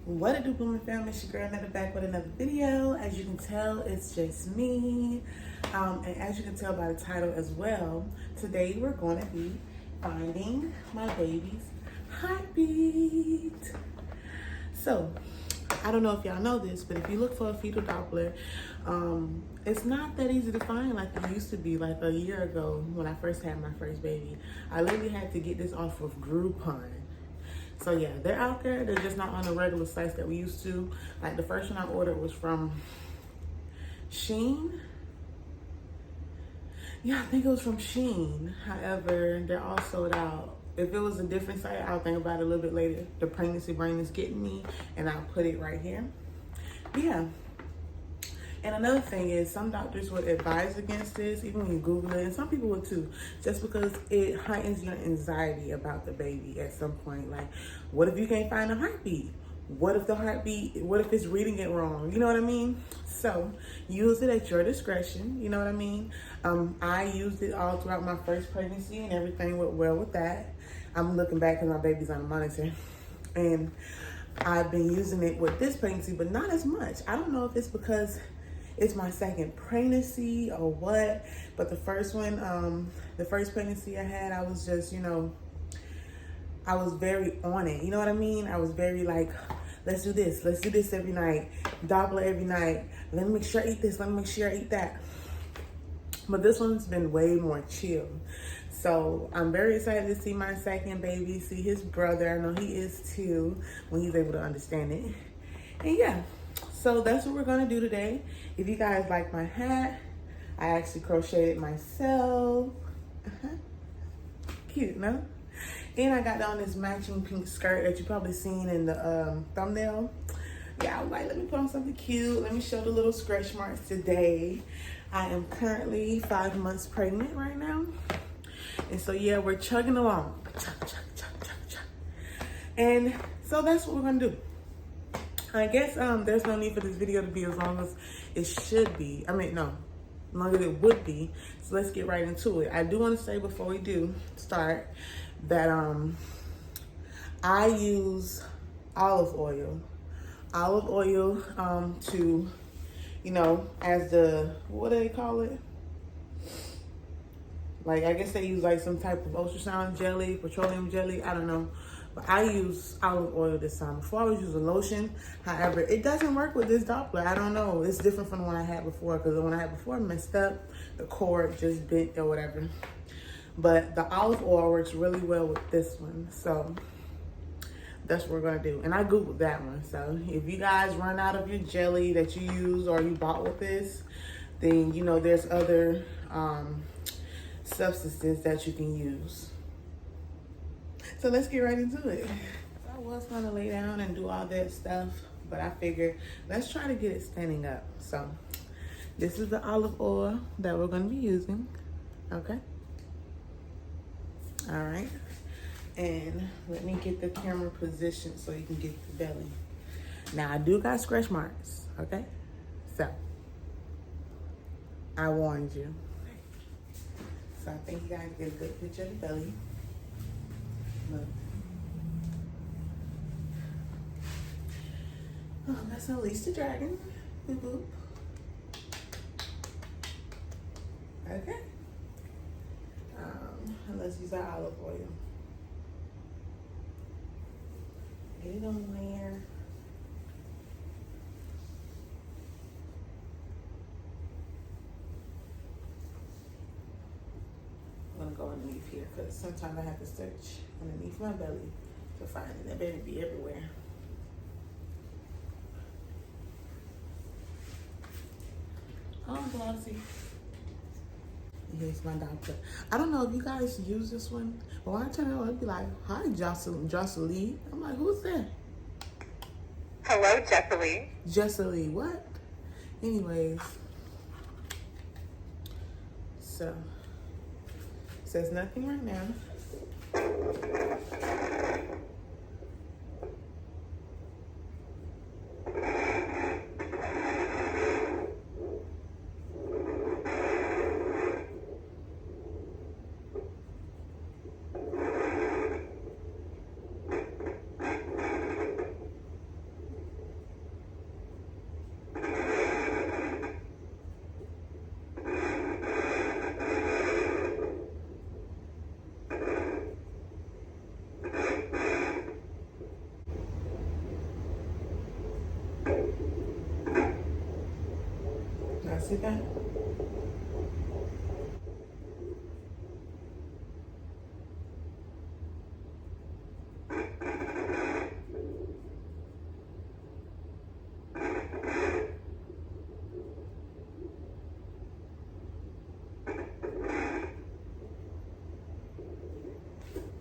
What it do, Blooming Fam? It's your girl Netta back with another video. As you can tell, it's just me. And as you can tell by the title as well, today we're going to be finding my baby's heartbeat. So, I don't know if y'all know this, but if you look for a fetal Doppler, it's not that easy to find like it used to be. Like a year ago when I first had my first baby, I literally had to get this off of Groupon. So yeah, they're out there. They're just not on the regular sites that we used to. Like the first one I ordered was from Shein. Yeah, I think it was from Shein. However, they're all sold out. If it was a different site, I'll think about it a little bit later. The pregnancy brain is getting me, and I'll put it right here. But yeah. And another thing is, some doctors would advise against this, even when you Google it, and some people would too, just because it heightens your anxiety about the baby at some point. Like, what if you can't find a heartbeat? What if it's reading it wrong? You know what I mean? So, use it at your discretion. You know what I mean? I used it all throughout my first pregnancy, and everything went well with that. I'm looking back because my baby's on a monitor. And I've been using it with this pregnancy, but not as much. I don't know if it's because it's my second pregnancy or what, but the first one, the first pregnancy I had, I was just, I was very on it. You know what I mean? I was very like, let's do this every night, Doppler every night. Let me make sure I eat this. Let me make sure I eat that. But this one's been way more chill. So I'm very excited to see my second baby, see his brother. I know he is too, when he's able to understand it. And yeah. So that's what we're gonna do today. If you guys like my hat, I actually crocheted myself. Cute, no? And I got on this matching pink skirt that you probably seen in the thumbnail. Yeah, I was like, let me put on something cute. Let me show the little stretch marks today. I am currently 5 months pregnant right now. And so yeah, we're chugging along. Chug, chug, chug, chug, chug. And so that's what we're gonna do. I guess there's no need for this video to be as long as it should be. I mean, no, longer than it would be. So let's get right into it. I do want to say before we do start that I use olive oil to, as the, what do they call it? Like, I guess they use like some type of ultrasound jelly, petroleum jelly, I don't know. But I use olive oil this time. Before I was using lotion. However, it doesn't work with this Doppler. I don't know. It's different from the one I had before, because the one I had before messed up. The cord just bent or whatever. But the olive oil works really well with this one. So that's what we're going to do. And I Googled that one. So if you guys run out of your jelly that you use or you bought with this, then, there's other substances that you can use. So let's get right into it. I was gonna lay down and do all that stuff, but I figured let's try to get it standing up. So this is the olive oil that we're gonna be using, okay? All right, and let me get the camera positioned so you can get the belly. Now I do got scratch marks, okay? So I warned you. So I think you guys get a good picture of the belly. Look. Oh, that's Elise the dragon. Boop boop. Okay. And let's use our olive oil. Get it on there. I'm gonna go underneath here because sometimes I have to search underneath my belly to find it. That better be everywhere. Oh, glossy. Here's my Doppler. I don't know if you guys use this one, but when I turn it on, it'd be like, hi, Jocelyn. I'm like, who's that? Hello, Jocelyn. Jocelyn, what? Anyways. So. Says nothing right now. Y'all see that?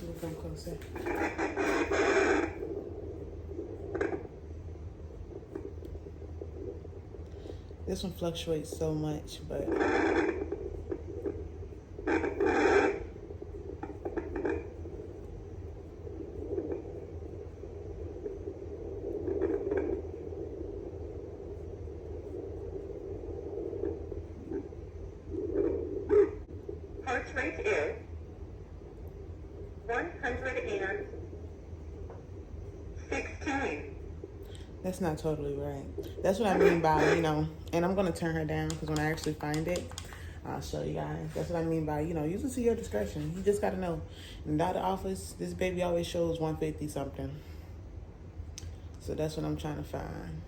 We'll come closer. This one fluctuates so much, but Heart rate is 116. that's not totally right. That's what I mean by, you know, and I'm going to turn her down because when I actually find it, I'll show you guys. That's what I mean by, you know, use it to your discretion. You just got to know. In the doctor office, this baby always shows 150 something. So that's what I'm trying to find.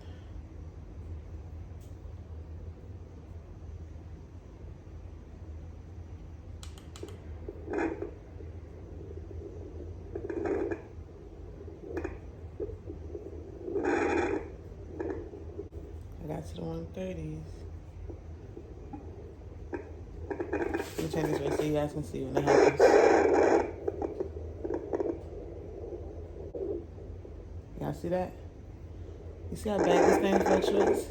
I got to the 130s. Let me turn this way so you guys can see when it happens. Y'all see that? You see how bad this thing fluctuates?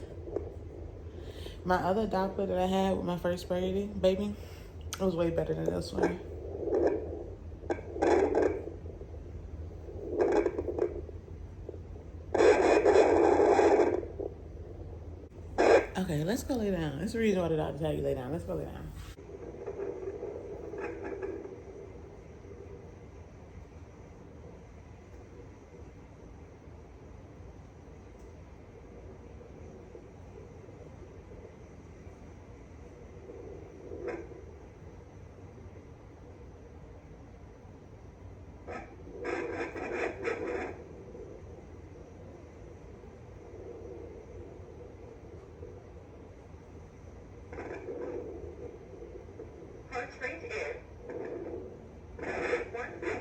My other Doppler that I had with my first baby, it was way better than this one. Okay, let's go lay down. That's the reason why the doctor tell you lay down. Let's go lay down. Heart rate is 110.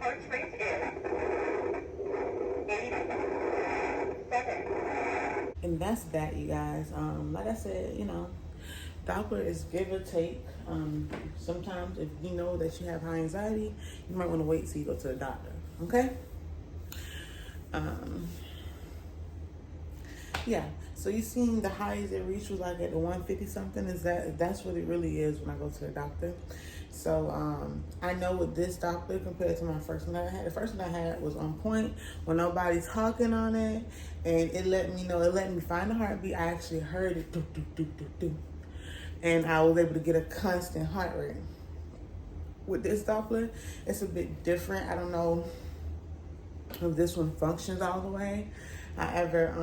Heart rate is 87. And that's that, you guys. Like I said, you know, Doppler is give or take. Sometimes if you know that you have high anxiety, you might want to wait till you go to the doctor. Okay? Yeah. So you seen the highest it reached was like at the 150 something. That's what it really is when I go to the doctor. So I know with this Doppler compared to my first one that I had, the first one I had was on point when nobody's talking on it, and it let me know, it let me find the heartbeat. I actually heard it do do do do do, and I was able to get a constant heart rate. With this Doppler, it's a bit different. I don't know if this one functions all the way. However,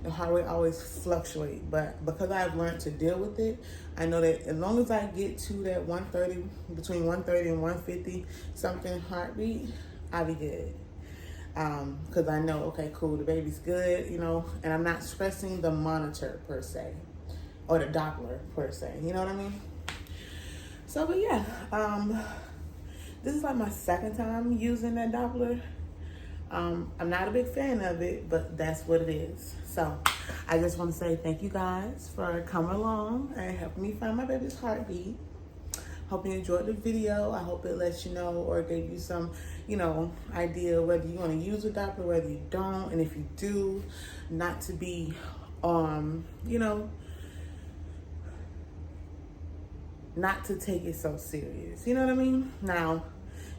the heart rate always fluctuates, but because I've learned to deal with it, I know that as long as I get to that 130, between 130 and 150 something heartbeat, I'll be good. Because I know, okay, cool, the baby's good, you know, and I'm not stressing the monitor per se, or the Doppler per se, you know what I mean? So, but yeah, this is like my second time using that Doppler. I'm not a big fan of it, but that's what it is. So I just want to say thank you guys for coming along and helping me find my baby's heartbeat. Hope you enjoyed the video. I hope it lets you know or gave you some, idea whether you want to use a Doppler, whether you don't, and if you do, not to be, not to take it so serious. You know what I mean? Now,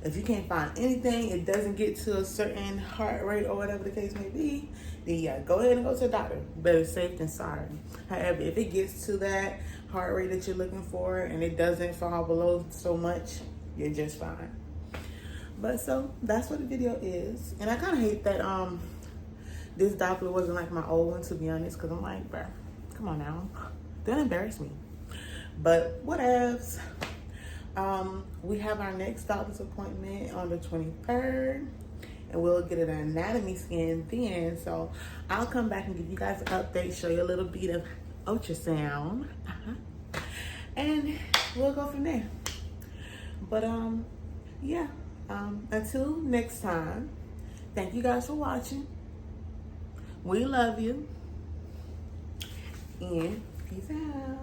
if you can't find anything, it doesn't get to a certain heart rate or whatever the case may be, then yeah, go ahead and go to the doctor. Better safe than sorry. However, if it gets to that heart rate that you're looking for and it doesn't fall below so much, you're just fine. But so that's what the video is. And I kind of hate that this Doppler wasn't like my old one, to be honest, because I'm like, bruh, come on now. Don't embarrass me. But whatevs. We have our next doctor's appointment on the 23rd, and we'll get an anatomy scan then. So I'll come back and give you guys an update, show you a little bit of ultrasound, and we'll go from there. But yeah, until next time, thank you guys for watching. We love you, and peace out.